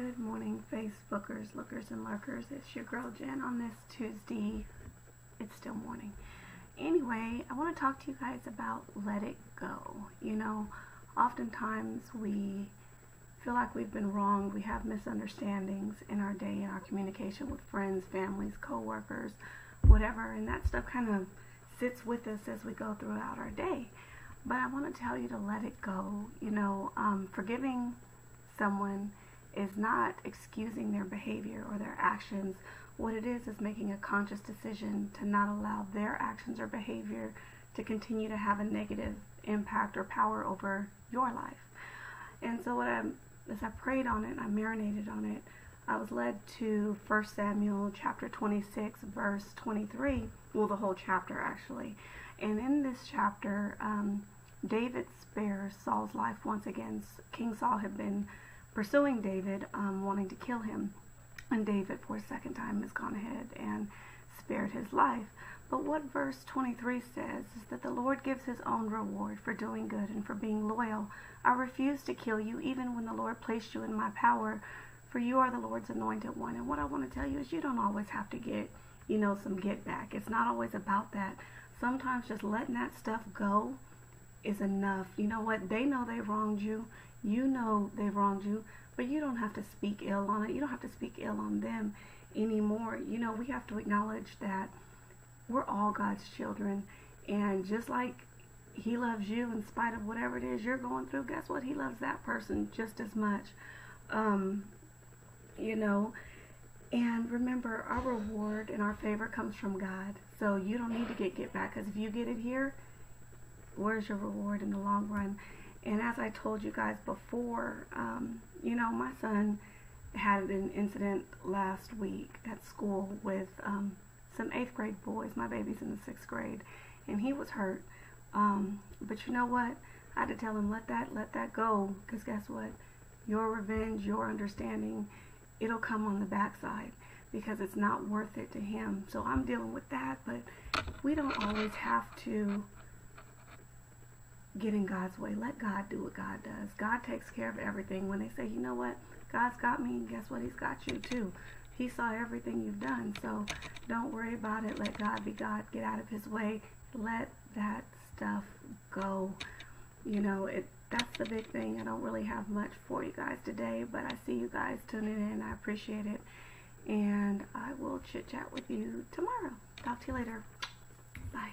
Good morning, Facebookers, lookers, and lurkers. It's your girl Jen on this Tuesday. It's still morning. Anyway, I want to talk to you guys about let it go. You know, oftentimes we feel like we've been wronged. We have misunderstandings in our day, in our communication with friends, families, co-workers, whatever. And that stuff kind of sits with us as we go throughout our day. But I want to tell you to let it go. You know, forgiving someone is not excusing their behavior or their actions. What it is making a conscious decision to not allow their actions or behavior to continue to have a negative impact or power over your life. And so as I prayed on it, I marinated on it, I was led to 1 Samuel chapter 26 verse 23, well, the whole chapter actually. And in this chapter, David spares Saul's life once again. King Saul had been pursuing David, wanting to kill him. And David, for a second time, has gone ahead and spared his life. But what verse 23 says is that the Lord gives his own reward for doing good and for being loyal. I refuse to kill you, even when the Lord placed you in my power, for you are the Lord's anointed one. And what I want to tell you is you don't always have to get, some get back. It's not always about that. Sometimes just letting that stuff go is enough. You know what? They know they wronged you. You know they've wronged you, but you don't have to speak ill on it. You don't have to speak ill on them anymore. We have to acknowledge that we're all God's children, and just like he loves you in spite of whatever it is you're going through, guess what? He loves that person just as much. And remember, our reward and our favor comes from God, so you don't need to get back, because if you get it here, where's your reward in the long run? And as I told you guys before, my son had an incident last week at school with some 8th grade boys. My baby's in the 6th grade, and he was hurt. But you know what? I had to tell him, let that go, because guess what? Your revenge, your understanding, it'll come on the backside, because it's not worth it to him. So I'm dealing with that, but we don't always have to get in God's way. Let God do what God does. God takes care of everything. When they say, you know what, God's got me, guess what? He's got you too. He saw everything you've done, so don't worry about it. Let God be God. Get out of his way. Let that stuff go. That's the big thing. I don't really have much for you guys today, but I see you guys tuning in. I appreciate it, and I will chit chat with you tomorrow. Talk to you later. Bye.